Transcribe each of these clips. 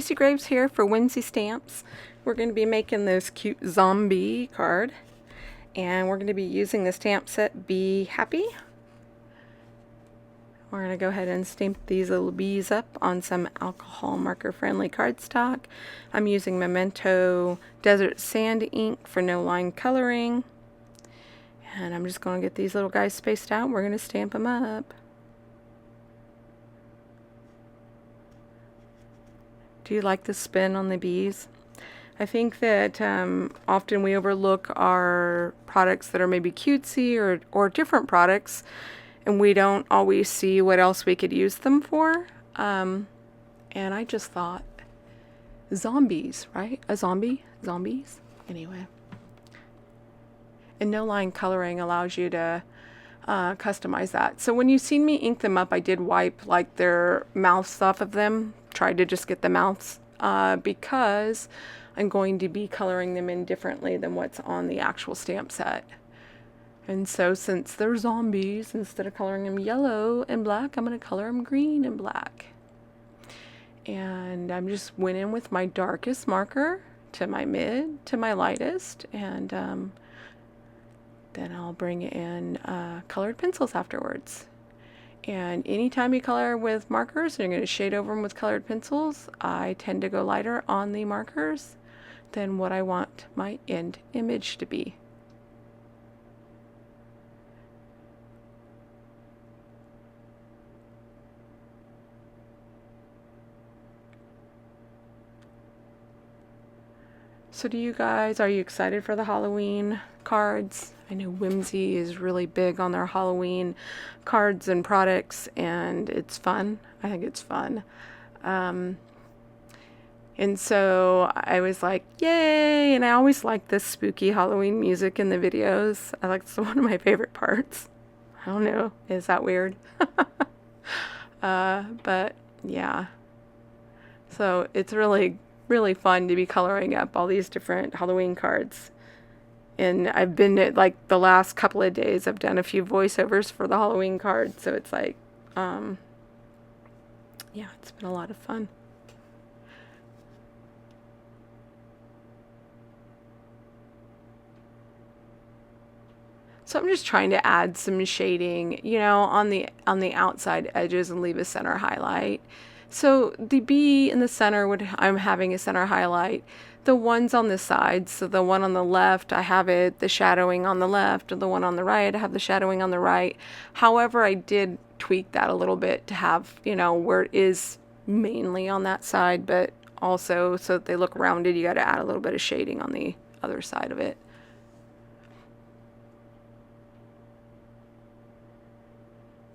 Stacey Graves here for Whimsy Stamps. We're going to be making this cute zombie card, and we're going to be using the stamp set Be Happy. We're going to go ahead and stamp these little bees up on some alcohol marker friendly cardstock. I'm using Memento Desert Sand ink for no line coloring, and I'm just going to get these little guys spaced out. We're going to stamp them up. Do you like the spin on the bees? I think that often we overlook our products that are maybe cutesy or different products, and we don't always see what else we could use them for. And I just thought, zombies, right? A zombie? Zombies? Anyway. And no line coloring allows you to customize that. So when you seen me ink them up, I did wipe like their mouths off of them. Tried to just get the mouths because I'm going to be coloring them in differently than what's on the actual stamp set. And so since they're zombies, instead of coloring them yellow and black, I'm going to color them green and black. And I'm just went in with my darkest marker to my mid to my lightest, and then I'll bring in colored pencils afterwards. And anytime you color with markers and you're going to shade over them with colored pencils, I tend to go lighter on the markers than what I want my end image to be. So do you guys, are you excited for the Halloween cards? I know Whimsy is really big on their Halloween cards and products, and it's fun. I think it's fun. And so I was like, yay! And I always like this spooky Halloween music in the videos. I like, it's one of my favorite parts. I don't know, is that weird? But yeah. So it's really fun to be coloring up all these different Halloween cards. And I've been at, like, the last couple of days I've done a few voiceovers for the Halloween cards, so it's like yeah, it's been a lot of fun. So I'm just trying to add some shading, you know, on the outside edges and leave a center highlight. So the bee in the center, I'm having a center highlight. The ones on the sides, so the one on the left, I have the shadowing on the left, and the one on the right, I have the shadowing on the right. However, I did tweak that a little bit to have, you know, where it is mainly on that side, but also so that they look rounded, you got to add a little bit of shading on the other side of it.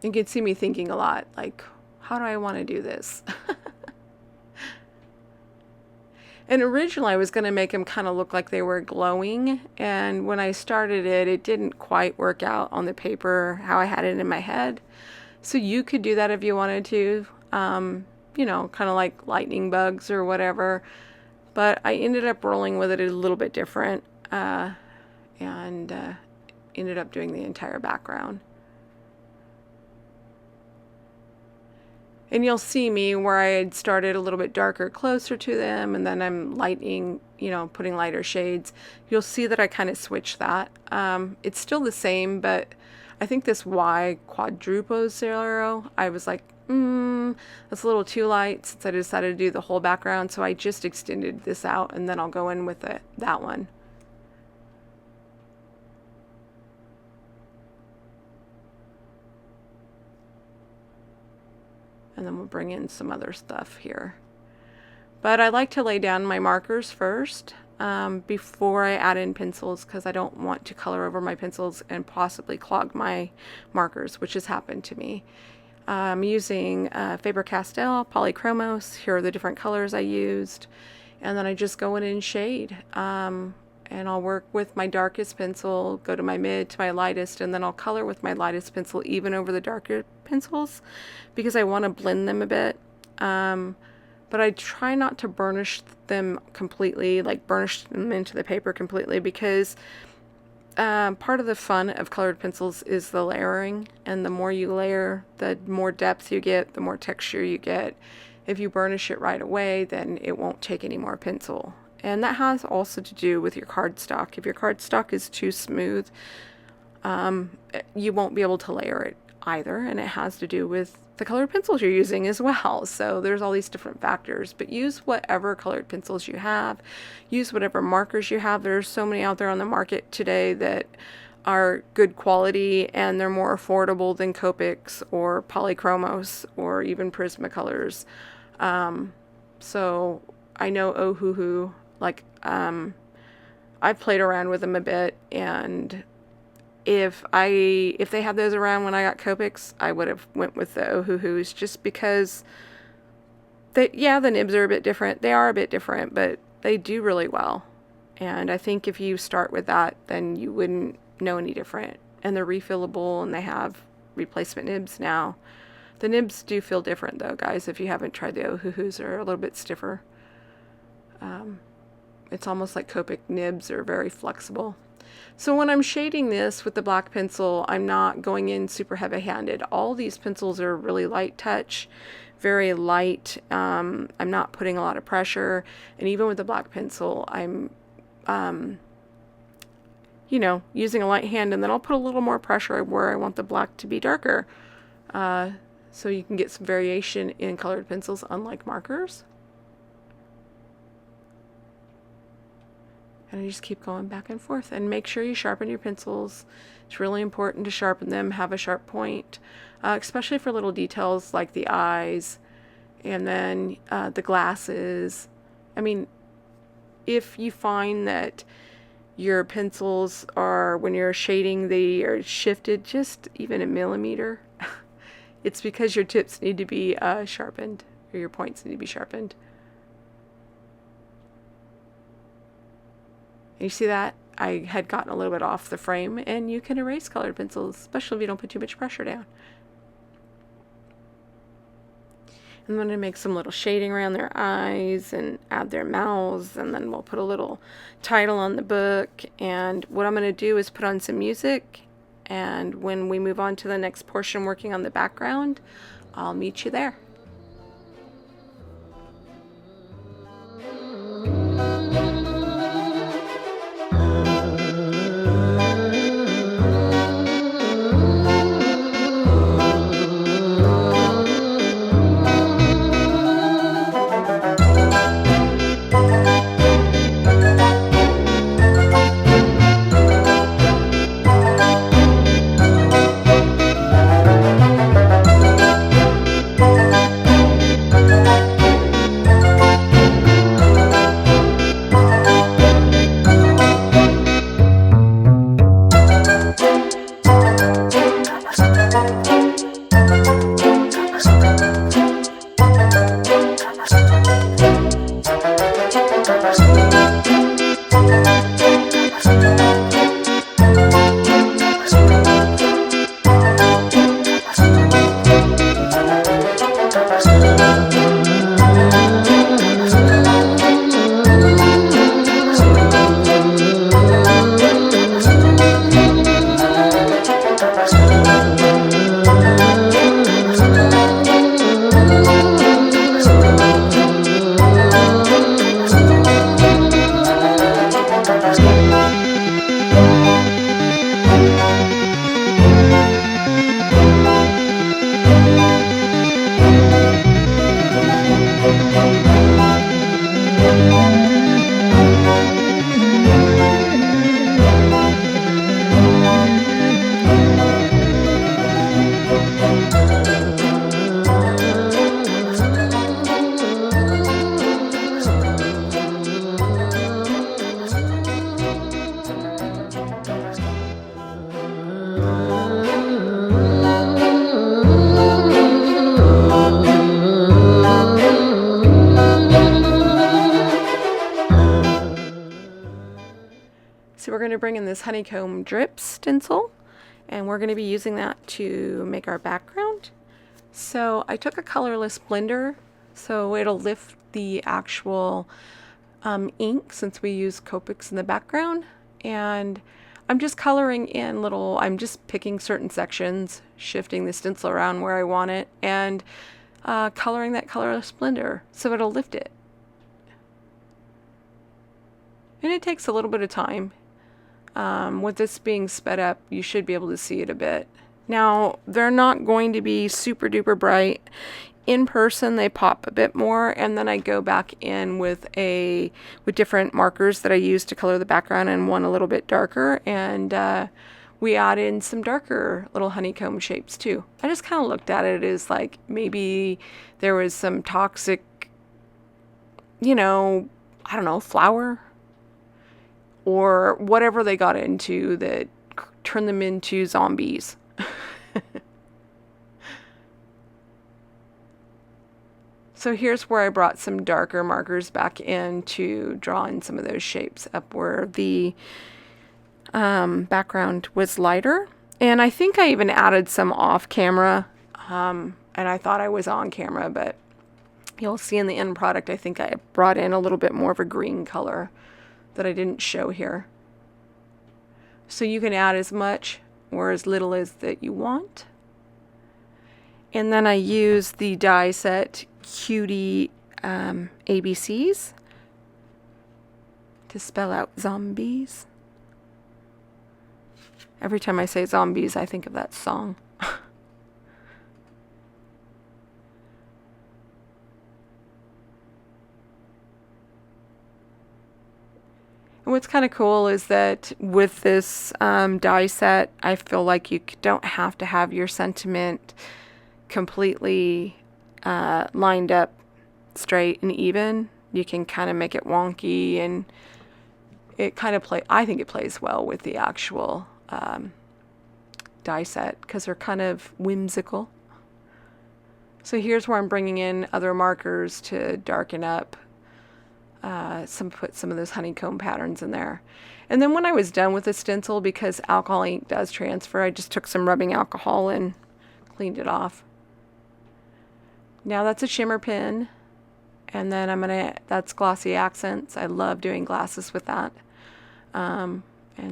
You can see me thinking a lot, like, how do I want to do this? And originally I was going to make them kind of look like they were glowing, and when I started it, it didn't quite work out on the paper how I had it in my head. So you could do that if you wanted to, you know, kind of like lightning bugs or whatever. But I ended up rolling with it a little bit different, and ended up doing the entire background. And you'll see me where I had started a little bit darker closer to them, and then I'm lightening, you know, putting lighter shades. You'll see that I kind of switched that. It's still the same, but I think this Y quadruple zero, I was like, that's a little too light, since I decided to do the whole background. So I just extended this out, and then I'll go in with that one. And then we'll bring in some other stuff here. But I like to lay down my markers first before I add in pencils, because I don't want to color over my pencils and possibly clog my markers, which has happened to me. I'm using Farber Castell, Polychromos. Here are the different colors I used. And then I just go in and shade. And I'll work with my darkest pencil, go to my mid, to my lightest, and then I'll color with my lightest pencil even over the darker pencils, because I want to blend them a bit. But I try not to burnish them completely, like burnish them into the paper completely, because part of the fun of colored pencils is the layering, and the more you layer, the more depth you get, the more texture you get. If you burnish it right away, then it won't take any more pencil. And that has also to do with your cardstock. If your cardstock is too smooth, you won't be able to layer it either, and it has to do with the colored pencils you're using as well. So there's all these different factors, but use whatever colored pencils you have, use whatever markers you have. There's so many out there on the market today that are good quality, and they're more affordable than Copics or Polychromos or even Prismacolors. So I know Ohuhu, like I've played around with them a bit, and if they had those around when I got Copics, I would have went with the Ohuhus, just because the nibs are a bit different. They are a bit different, but they do really well. And I think if you start with that, then you wouldn't know any different. And they're refillable, and they have replacement nibs now. The nibs do feel different though, guys. If you haven't tried the Ohuhus, they're a little bit stiffer. It's almost like Copic nibs are very flexible. So when I'm shading this with the black pencil, I'm not going in super heavy-handed. All these pencils are really light touch, very light. I'm not putting a lot of pressure. And even with the black pencil, I'm, using a light hand, and then I'll put a little more pressure where I want the black to be darker. So you can get some variation in colored pencils, unlike markers. And you just keep going back and forth, and make sure you sharpen your pencils. It's really important to sharpen them, have a sharp point, especially for little details like the eyes and then the glasses. I mean, if you find that your pencils are, when you're shading, they are shifted just even a millimeter, it's because your tips need to be sharpened, or your points need to be sharpened. You see that? I had gotten a little bit off the frame, and you can erase colored pencils, especially if you don't put too much pressure down. I'm going to make some little shading around their eyes and add their mouths, and then we'll put a little title on the book. And what I'm going to do is put on some music, and when we move on to the next portion working on the background, I'll meet you there. We're going to bring in this honeycomb drip stencil, and we're going to be using that to make our background. So I took a colorless blender, so it'll lift the actual ink, since we use Copics in the background. And I'm just coloring in I'm just picking certain sections, shifting the stencil around where I want it. And coloring that color of splendor so it'll lift it. And it takes a little bit of time. With this being sped up, you should be able to see it a bit. Now, they're not going to be super duper bright. In person, they pop a bit more, and then I go back in with different markers that I use to color the background, and one a little bit darker, and we add in some darker little honeycomb shapes too. I just kind of looked at it as like maybe there was some toxic, you know, I don't know, flower or whatever they got into that turned them into zombies. So here's where I brought some darker markers back in to draw in some of those shapes up where the background was lighter. And I think I even added some off camera, and I thought I was on camera, but you'll see in the end product I think I brought in a little bit more of a green color that I didn't show here. So you can add as much or as little as that you want. And then I use the die set Cutie ABCs to spell out zombies. Every time I say zombies, I think of that song. And what's kind of cool is that with this die set, I feel like you don't have to have your sentiment completely lined up straight and even. You can kind of make it wonky, and it kind of I think it plays well with the actual die set because they're kind of whimsical. So here's where I'm bringing in other markers to darken up put some of those honeycomb patterns in there. And then when I was done with the stencil, because alcohol ink does transfer, I just took some rubbing alcohol and cleaned it off. Now that's a shimmer pen, and then that's glossy accents. I love doing glasses with that. And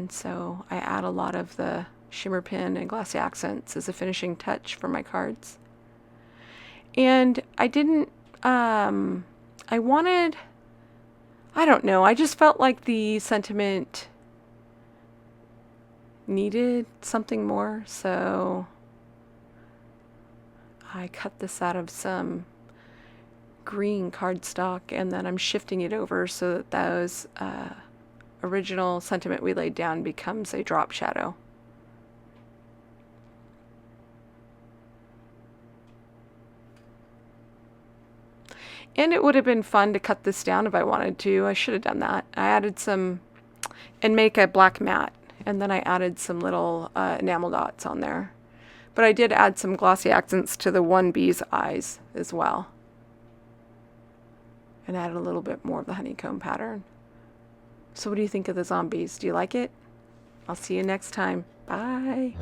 so I add a lot of the shimmer pen and glossy accents as a finishing touch for my cards. And I don't know, I just felt like the sentiment needed something more, so I cut this out of some green cardstock, and then I'm shifting it over so that those original sentiment we laid down becomes a drop shadow. And it would have been fun to cut this down if I wanted to. I should have done that. I added some, and make a black matte, and then I added some little enamel dots on there. But I did add some glossy accents to the one bee's eyes as well. And added a little bit more of the honeycomb pattern. So what do you think of the zombies? Do you like it? I'll see you next time. Bye.